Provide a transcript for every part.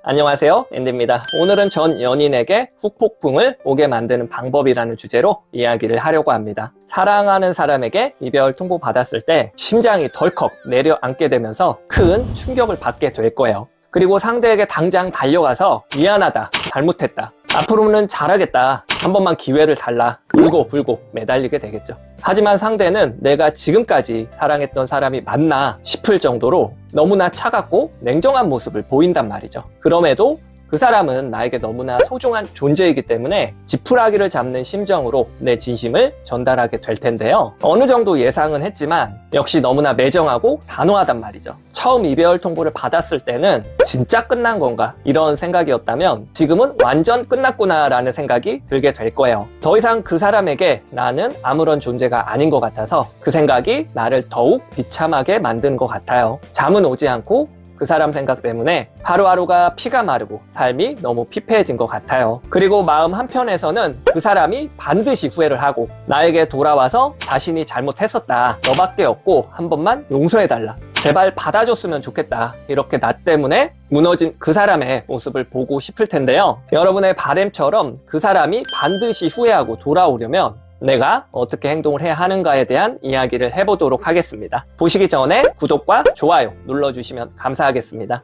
안녕하세요, 앤디입니다. 오늘은 전 연인에게 후폭풍을 오게 만드는 방법이라는 주제로 이야기를 하려고 합니다. 사랑하는 사람에게 이별 통보 받았을 때 심장이 덜컥 내려앉게 되면서 큰 충격을 받게 될 거예요. 그리고 상대에게 당장 달려가서 미안하다, 잘못했다, 앞으로는 잘하겠다, 한 번만 기회를 달라, 울고불고 매달리게 되겠죠. 하지만 상대는 내가 지금까지 사랑했던 사람이 맞나 싶을 정도로 너무나 차갑고 냉정한 모습을 보인단 말이죠. 그럼에도 그 사람은 나에게 너무나 소중한 존재이기 때문에 지푸라기를 잡는 심정으로 내 진심을 전달하게 될 텐데요. 어느 정도 예상은 했지만 역시 너무나 매정하고 단호하단 말이죠. 처음 이별 통보를 받았을 때는 진짜 끝난 건가 이런 생각이었다면 지금은 완전 끝났구나 라는 생각이 들게 될 거예요. 더 이상 그 사람에게 나는 아무런 존재가 아닌 것 같아서 그 생각이 나를 더욱 비참하게 만드는 것 같아요. 잠은 오지 않고 그 사람 생각 때문에 하루하루가 피가 마르고 삶이 너무 피폐해진 것 같아요. 그리고 마음 한편에서는 그 사람이 반드시 후회를 하고 나에게 돌아와서 자신이 잘못했었다, 너밖에 없고 한 번만 용서해달라, 제발 받아줬으면 좋겠다, 이렇게 나 때문에 무너진 그 사람의 모습을 보고 싶을 텐데요. 여러분의 바람처럼 그 사람이 반드시 후회하고 돌아오려면 내가 어떻게 행동을 해야 하는가에 대한 이야기를 해보도록 하겠습니다. 보시기 전에 구독과 좋아요 눌러주시면 감사하겠습니다.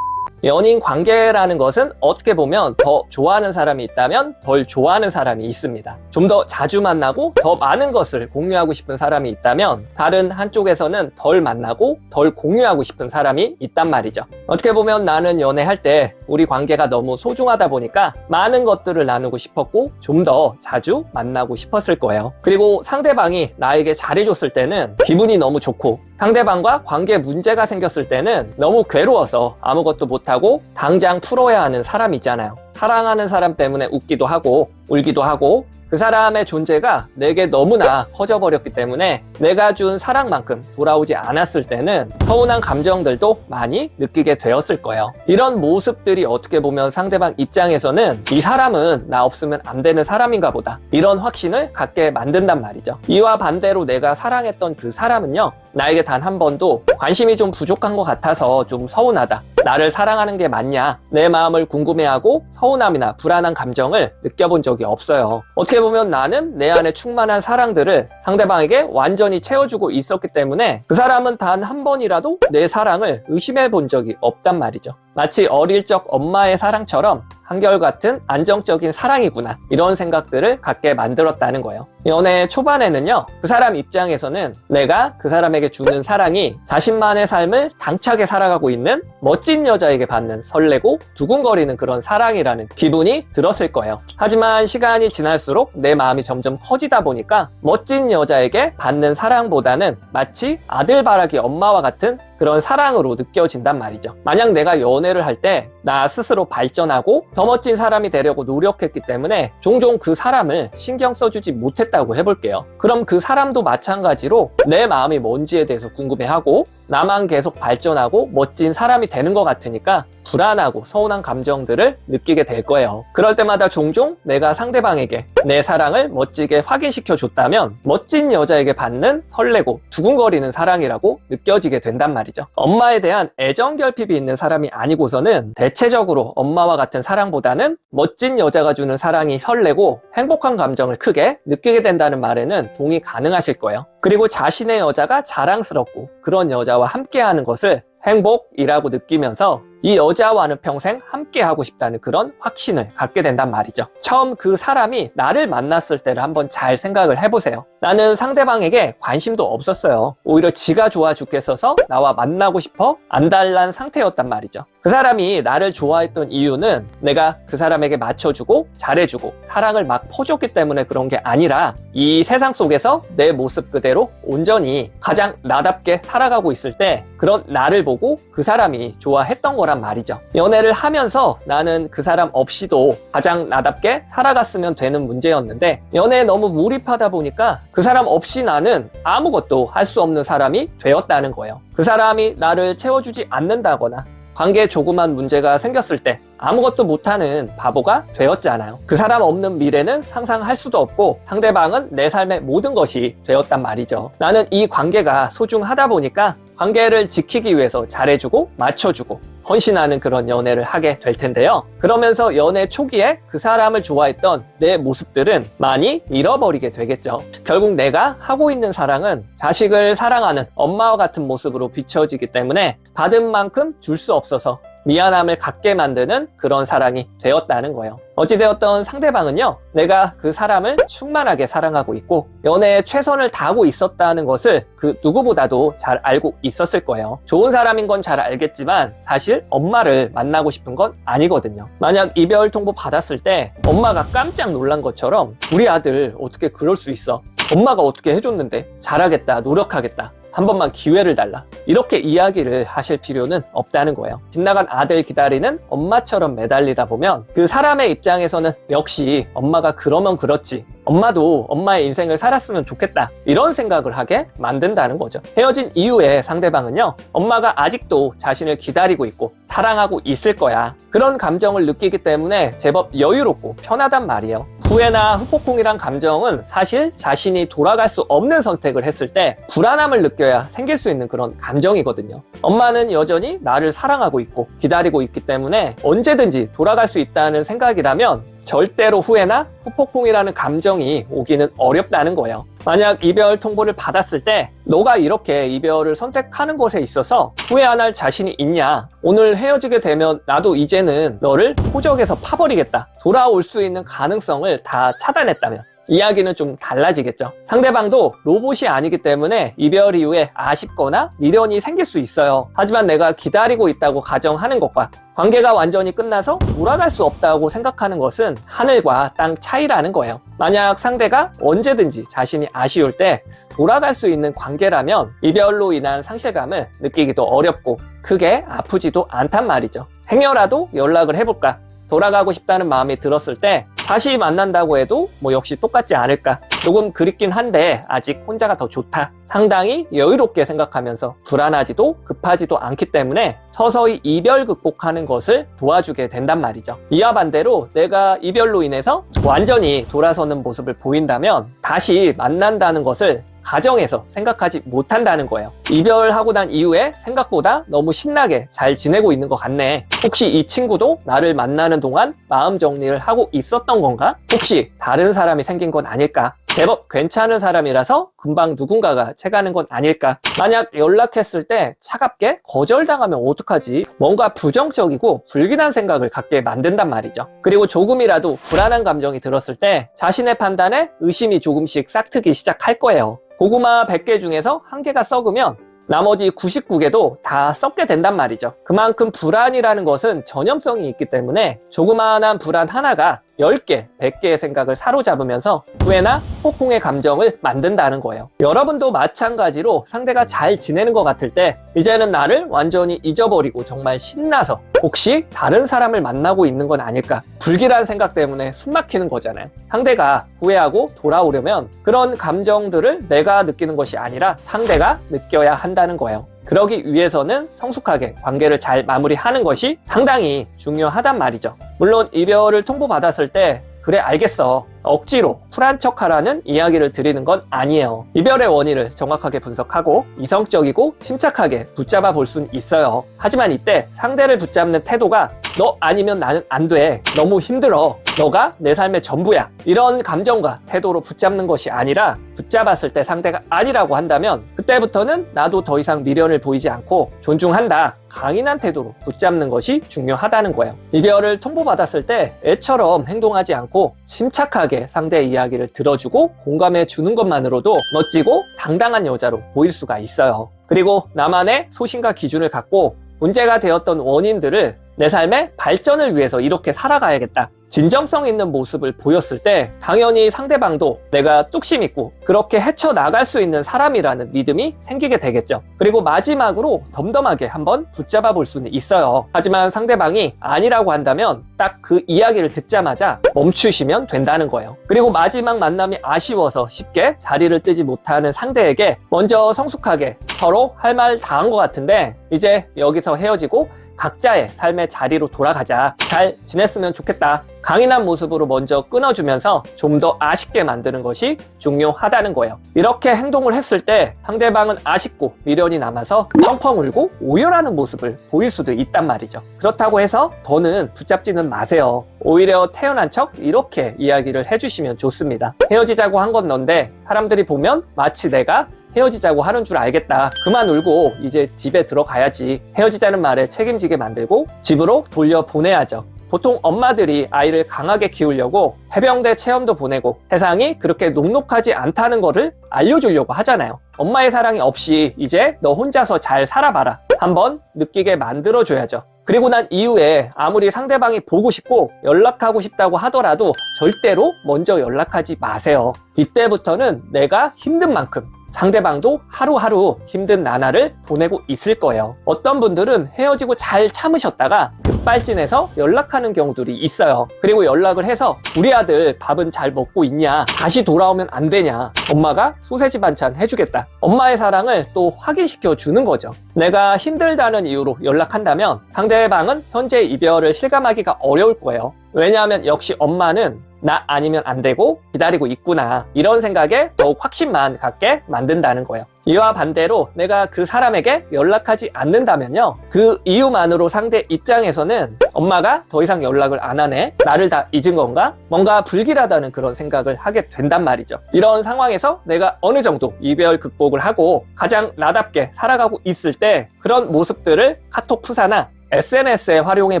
연인 관계라는 것은 어떻게 보면 더 좋아하는 사람이 있다면 덜 좋아하는 사람이 있습니다. 좀 더 자주 만나고 더 많은 것을 공유하고 싶은 사람이 있다면 다른 한쪽에서는 덜 만나고 덜 공유하고 싶은 사람이 있단 말이죠. 어떻게 보면 나는 연애할 때 우리 관계가 너무 소중하다 보니까 많은 것들을 나누고 싶었고 좀 더 자주 만나고 싶었을 거예요. 그리고 상대방이 나에게 잘해줬을 때는 기분이 너무 좋고 상대방과 관계 문제가 생겼을 때는 너무 괴로워서 아무것도 못하고 당장 풀어야 하는 사람이잖아요. 사랑하는 사람 때문에 웃기도 하고 울기도 하고 그 사람의 존재가 내게 너무나 커져버렸기 때문에 내가 준 사랑만큼 돌아오지 않았을 때는 서운한 감정들도 많이 느끼게 되었을 거예요. 이런 모습들이 어떻게 보면 상대방 입장에서는 이 사람은 나 없으면 안 되는 사람인가 보다, 이런 확신을 갖게 만든단 말이죠. 이와 반대로 내가 사랑했던 그 사람은요, 나에게 단 한 번도 관심이 좀 부족한 것 같아서 좀 서운하다, 나를 사랑하는 게 맞냐, 내 마음을 궁금해하고 서운함이나 불안한 감정을 느껴본 적이 없어요. 어떻게 보면 나는 내 안에 충만한 사랑들을 상대방에게 완전히 채워주고 있었기 때문에 그 사람은 단 한 번이라도 내 사랑을 의심해 본 적이 없단 말이죠. 마치 어릴 적 엄마의 사랑처럼 한결같은 안정적인 사랑이구나, 이런 생각들을 갖게 만들었다는 거예요. 연애 초반에는요, 그 사람 입장에서는 내가 그 사람에게 주는 사랑이 자신만의 삶을 당차게 살아가고 있는 멋진 여자에게 받는 설레고 두근거리는 그런 사랑이라는 기분이 들었을 거예요. 하지만 시간이 지날수록 내 마음이 점점 커지다 보니까 멋진 여자에게 받는 사랑보다는 마치 아들바라기 엄마와 같은 그런 사랑으로 느껴진단 말이죠. 만약 내가 연애를 할 때 나 스스로 발전하고 더 멋진 사람이 되려고 노력했기 때문에 종종 그 사람을 신경 써주지 못했다고 해볼게요. 그럼 그 사람도 마찬가지로 내 마음이 뭔지에 대해서 궁금해하고 나만 계속 발전하고 멋진 사람이 되는 것 같으니까 불안하고 서운한 감정들을 느끼게 될 거예요. 그럴 때마다 종종 내가 상대방에게 내 사랑을 멋지게 확인시켜 줬다면 멋진 여자에게 받는 설레고 두근거리는 사랑이라고 느껴지게 된단 말이죠. 엄마에 대한 애정 결핍이 있는 사람이 아니고서는 대체적으로 엄마와 같은 사랑보다는 멋진 여자가 주는 사랑이 설레고 행복한 감정을 크게 느끼게 된다는 말에는 동의 가능하실 거예요. 그리고 자신의 여자가 자랑스럽고 그런 여자와 함께하는 것을 행복이라고 느끼면서 이 여자와는 평생 함께하고 싶다는 그런 확신을 갖게 된단 말이죠. 처음 그 사람이 나를 만났을 때를 한번 잘 생각을 해보세요. 나는 상대방에게 관심도 없었어요. 오히려 지가 좋아 죽겠어서 나와 만나고 싶어 안달난 상태였단 말이죠. 그 사람이 나를 좋아했던 이유는 내가 그 사람에게 맞춰주고 잘해주고 사랑을 막 퍼줬기 때문에 그런 게 아니라 이 세상 속에서 내 모습 그대로 온전히 가장 나답게 살아가고 있을 때 그런 나를 보고 그 사람이 좋아했던 거란 말이죠. 연애를 하면서 나는 그 사람 없이도 가장 나답게 살아갔으면 되는 문제였는데 연애에 너무 몰입하다 보니까 그 사람 없이 나는 아무것도 할 수 없는 사람이 되었다는 거예요. 그 사람이 나를 채워주지 않는다거나 관계에 조그만 문제가 생겼을 때 아무것도 못하는 바보가 되었잖아요. 그 사람 없는 미래는 상상할 수도 없고 상대방은 내 삶의 모든 것이 되었단 말이죠. 나는 이 관계가 소중하다 보니까 관계를 지키기 위해서 잘해주고 맞춰주고 헌신하는 그런 연애를 하게 될 텐데요. 그러면서 연애 초기에 그 사람을 좋아했던 내 모습들은 많이 잃어버리게 되겠죠. 결국 내가 하고 있는 사랑은 자식을 사랑하는 엄마와 같은 모습으로 비춰지기 때문에 받은 만큼 줄 수 없어서 미안함을 갖게 만드는 그런 사랑이 되었다는 거예요. 어찌되었던 상대방은요, 내가 그 사람을 충만하게 사랑하고 있고 연애에 최선을 다하고 있었다는 것을 그 누구보다도 잘 알고 있었을 거예요. 좋은 사람인 건 잘 알겠지만 사실 엄마를 만나고 싶은 건 아니거든요. 만약 이별 통보 받았을 때 엄마가 깜짝 놀란 것처럼 우리 아들 어떻게 그럴 수 있어? 엄마가 어떻게 해줬는데? 잘하겠다, 노력하겠다, 한 번만 기회를 달라, 이렇게 이야기를 하실 필요는 없다는 거예요. 집 나간 아들 기다리는 엄마처럼 매달리다 보면 그 사람의 입장에서는 역시 엄마가 그러면 그렇지, 엄마도 엄마의 인생을 살았으면 좋겠다, 이런 생각을 하게 만든다는 거죠. 헤어진 이후에 상대방은요, 엄마가 아직도 자신을 기다리고 있고 사랑하고 있을 거야, 그런 감정을 느끼기 때문에 제법 여유롭고 편하단 말이에요. 후회나 후폭풍이란 감정은 사실 자신이 돌아갈 수 없는 선택을 했을 때 불안함을 느껴야 생길 수 있는 그런 감정이거든요. 엄마는 여전히 나를 사랑하고 있고 기다리고 있기 때문에 언제든지 돌아갈 수 있다는 생각이라면 절대로 후회나 후폭풍이라는 감정이 오기는 어렵다는 거예요. 만약 이별 통보를 받았을 때 너가 이렇게 이별을 선택하는 것에 있어서 후회 안 할 자신이 있냐, 오늘 헤어지게 되면 나도 이제는 너를 호적에서 파버리겠다, 돌아올 수 있는 가능성을 다 차단했다면 이야기는 좀 달라지겠죠. 상대방도 로봇이 아니기 때문에 이별 이후에 아쉽거나 미련이 생길 수 있어요. 하지만 내가 기다리고 있다고 가정하는 것과 관계가 완전히 끝나서 돌아갈 수 없다고 생각하는 것은 하늘과 땅 차이라는 거예요. 만약 상대가 언제든지 자신이 아쉬울 때 돌아갈 수 있는 관계라면 이별로 인한 상실감을 느끼기도 어렵고 크게 아프지도 않단 말이죠. 행여라도 연락을 해볼까, 돌아가고 싶다는 마음이 들었을 때 다시 만난다고 해도 뭐 역시 똑같지 않을까, 조금 그립긴 한데 아직 혼자가 더 좋다, 상당히 여유롭게 생각하면서 불안하지도 급하지도 않기 때문에 서서히 이별 극복하는 것을 도와주게 된단 말이죠. 이와 반대로 내가 이별로 인해서 완전히 돌아서는 모습을 보인다면 다시 만난다는 것을 가정에서 생각하지 못한다는 거예요. 이별하고 난 이후에 생각보다 너무 신나게 잘 지내고 있는 것 같네, 혹시 이 친구도 나를 만나는 동안 마음 정리를 하고 있었던 건가? 혹시 다른 사람이 생긴 건 아닐까? 제법 괜찮은 사람이라서 금방 누군가가 채가는 건 아닐까? 만약 연락했을 때 차갑게 거절당하면 어떡하지? 뭔가 부정적이고 불길한 생각을 갖게 만든단 말이죠. 그리고 조금이라도 불안한 감정이 들었을 때 자신의 판단에 의심이 조금씩 싹트기 시작할 거예요. 고구마 100개 중에서 1개가 썩으면 나머지 99개도 다 썩게 된단 말이죠. 그만큼 불안이라는 것은 전염성이 있기 때문에 조그마한 불안 하나가 10개, 100개의 생각을 사로잡으면서 후회나 폭풍의 감정을 만든다는 거예요. 여러분도 마찬가지로 상대가 잘 지내는 것 같을 때 이제는 나를 완전히 잊어버리고 정말 신나서 혹시 다른 사람을 만나고 있는 건 아닐까, 불길한 생각 때문에 숨 막히는 거잖아요. 상대가 후회하고 돌아오려면 그런 감정들을 내가 느끼는 것이 아니라 상대가 느껴야 한다는 거예요. 그러기 위해서는 성숙하게 관계를 잘 마무리하는 것이 상당히 중요하단 말이죠. 물론 이별을 통보받았을 때 그래 알겠어, 억지로 쿨한 척하라는 이야기를 드리는 건 아니에요. 이별의 원인을 정확하게 분석하고 이성적이고 침착하게 붙잡아 볼 수는 있어요. 하지만 이때 상대를 붙잡는 태도가 너 아니면 나는 안 돼, 너무 힘들어, 너가 내 삶의 전부야, 이런 감정과 태도로 붙잡는 것이 아니라 붙잡았을 때 상대가 아니라고 한다면 그때부터는 나도 더 이상 미련을 보이지 않고 존중한다, 강인한 태도로 붙잡는 것이 중요하다는 거예요. 이별을 통보받았을 때 애처럼 행동하지 않고 침착하게 상대의 이야기를 들어주고 공감해 주는 것만으로도 멋지고 당당한 여자로 보일 수가 있어요. 그리고 나만의 소신과 기준을 갖고 문제가 되었던 원인들을 내 삶의 발전을 위해서 이렇게 살아가야겠다, 진정성 있는 모습을 보였을 때 당연히 상대방도 내가 뚝심 있고 그렇게 헤쳐나갈 수 있는 사람이라는 믿음이 생기게 되겠죠. 그리고 마지막으로 덤덤하게 한번 붙잡아 볼 수는 있어요. 하지만 상대방이 아니라고 한다면 딱 그 이야기를 듣자마자 멈추시면 된다는 거예요. 그리고 마지막 만남이 아쉬워서 쉽게 자리를 뜨지 못하는 상대에게 먼저 성숙하게 서로 할 말 다 한 것 같은데 이제 여기서 헤어지고 각자의 삶의 자리로 돌아가자. 잘 지냈으면 좋겠다. 강인한 모습으로 먼저 끊어주면서 좀 더 아쉽게 만드는 것이 중요하다는 거예요. 이렇게 행동을 했을 때 상대방은 아쉽고 미련이 남아서 펑펑 울고 오열하는 모습을 보일 수도 있단 말이죠. 그렇다고 해서 더는 붙잡지는 마세요. 오히려 태연한 척 이렇게 이야기를 해주시면 좋습니다. 헤어지자고 한 건 넌데 사람들이 보면 마치 내가 헤어지자고 하는 줄 알겠다. 그만 울고 이제 집에 들어가야지. 헤어지자는 말에 책임지게 만들고 집으로 돌려보내야죠. 보통 엄마들이 아이를 강하게 키우려고 해병대 체험도 보내고 세상이 그렇게 녹록하지 않다는 거를 알려주려고 하잖아요. 엄마의 사랑이 없이 이제 너 혼자서 잘 살아봐라. 한번 느끼게 만들어줘야죠. 그리고 난 이후에 아무리 상대방이 보고 싶고 연락하고 싶다고 하더라도 절대로 먼저 연락하지 마세요. 이때부터는 내가 힘든 만큼 상대방도 하루하루 힘든 나날을 보내고 있을 거예요. 어떤 분들은 헤어지고 잘 참으셨다가 급발진해서 연락하는 경우들이 있어요. 그리고 연락을 해서 우리 아들 밥은 잘 먹고 있냐? 다시 돌아오면 안 되냐? 엄마가 소세지 반찬 해주겠다. 엄마의 사랑을 또 확인시켜 주는 거죠. 내가 힘들다는 이유로 연락한다면 상대방은 현재 이별을 실감하기가 어려울 거예요. 왜냐하면 역시 엄마는 나 아니면 안 되고 기다리고 있구나, 이런 생각에 더욱 확신만 갖게 만든다는 거예요. 이와 반대로 내가 그 사람에게 연락하지 않는다면요, 그 이유만으로 상대 입장에서는 엄마가 더 이상 연락을 안 하네, 나를 다 잊은 건가, 뭔가 불길하다는 그런 생각을 하게 된단 말이죠. 이런 상황에서 내가 어느 정도 이별 극복을 하고 가장 나답게 살아가고 있을 때 그런 모습들을 카톡 프사나 SNS에 활용해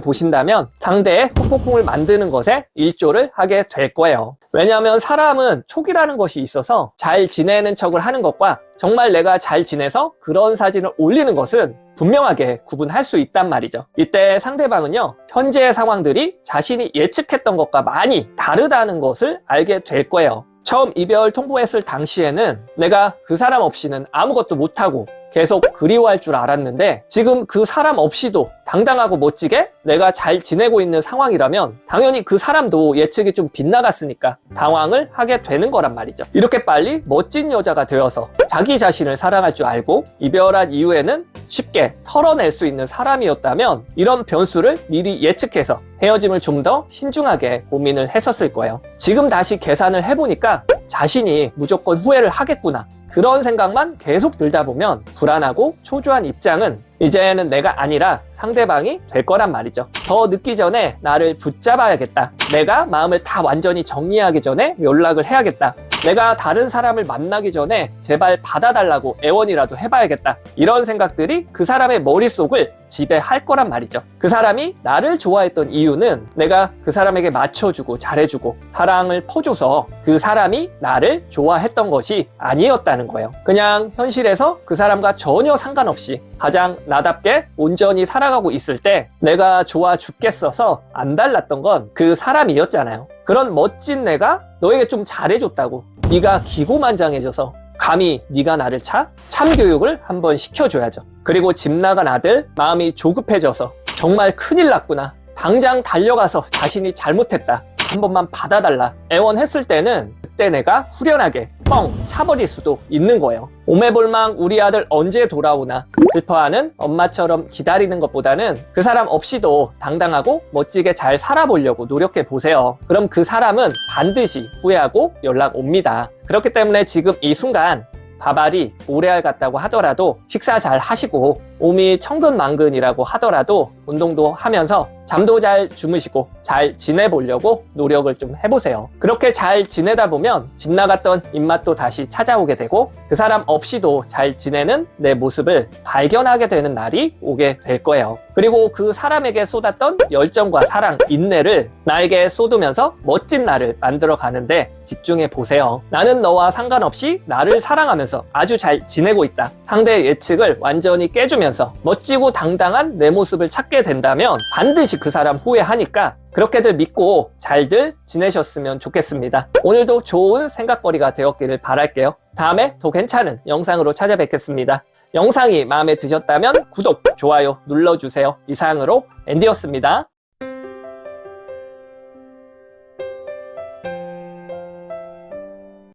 보신다면 상대의 후폭풍을 만드는 것에 일조를 하게 될 거예요. 왜냐하면 사람은 촉이라는 것이 있어서 잘 지내는 척을 하는 것과 정말 내가 잘 지내서 그런 사진을 올리는 것은 분명하게 구분할 수 있단 말이죠. 이때 상대방은요, 현재의 상황들이 자신이 예측했던 것과 많이 다르다는 것을 알게 될 거예요. 처음 이별 통보했을 당시에는 내가 그 사람 없이는 아무것도 못하고 계속 그리워할 줄 알았는데 지금 그 사람 없이도 당당하고 멋지게 내가 잘 지내고 있는 상황이라면 당연히 그 사람도 예측이 좀 빗나갔으니까 당황을 하게 되는 거란 말이죠. 이렇게 빨리 멋진 여자가 되어서 자기 자신을 사랑할 줄 알고 이별한 이후에는 쉽게 털어낼 수 있는 사람이었다면 이런 변수를 미리 예측해서 헤어짐을 좀 더 신중하게 고민을 했었을 거예요. 지금 다시 계산을 해보니까 자신이 무조건 후회를 하겠구나, 그런 생각만 계속 들다 보면 불안하고 초조한 입장은 이제는 내가 아니라 상대방이 될 거란 말이죠. 더 늦기 전에 나를 붙잡아야겠다. 내가 마음을 다 완전히 정리하기 전에 연락을 해야겠다. 내가 다른 사람을 만나기 전에 제발 받아달라고 애원이라도 해봐야겠다. 이런 생각들이 그 사람의 머릿속을 지배할 거란 말이죠. 그 사람이 나를 좋아했던 이유는 내가 그 사람에게 맞춰주고 잘해주고 사랑을 퍼줘서 그 사람이 나를 좋아했던 것이 아니었다는 거예요. 그냥 현실에서 그 사람과 전혀 상관없이 가장 나답게 온전히 살아가고 있을 때 내가 좋아 죽겠어서 안 달랐던 건 그 사람이었잖아요. 그런 멋진 내가 너에게 좀 잘해줬다고 네가 기고만장해져서 감히 네가 나를 차? 참교육을 한번 시켜줘야죠. 그리고 집 나간 아들 마음이 조급해져서 정말 큰일 났구나, 당장 달려가서 자신이 잘못했다, 한 번만 받아달라 애원했을 때는 그때 내가 후련하게 뻥 차버릴 수도 있는 거예요. 오매볼망 우리 아들 언제 돌아오나 슬퍼하는 엄마처럼 기다리는 것보다는 그 사람 없이도 당당하고 멋지게 잘 살아보려고 노력해 보세요. 그럼 그 사람은 반드시 후회하고 연락 옵니다. 그렇기 때문에 지금 이 순간 밥알이 모래알 같다고 하더라도 식사 잘 하시고 몸이 천근만근이라고 하더라도 운동도 하면서 잠도 잘 주무시고 잘 지내보려고 노력을 좀 해보세요. 그렇게 잘 지내다 보면 집 나갔던 입맛도 다시 찾아오게 되고 그 사람 없이도 잘 지내는 내 모습을 발견하게 되는 날이 오게 될 거예요. 그리고 그 사람에게 쏟았던 열정과 사랑, 인내를 나에게 쏟으면서 멋진 나를 만들어 가는데 집중해 보세요. 나는 너와 상관없이 나를 사랑하면서 아주 잘 지내고 있다. 상대의 예측을 완전히 깨주면서 멋지고 당당한 내 모습을 찾게 된다면 반드시 그 사람 후회하니까 그렇게들 믿고 잘들 지내셨으면 좋겠습니다. 오늘도 좋은 생각거리가 되었기를 바랄게요. 다음에 더 괜찮은 영상으로 찾아뵙겠습니다. 영상이 마음에 드셨다면 구독, 좋아요 눌러주세요. 이상으로 앤디였습니다.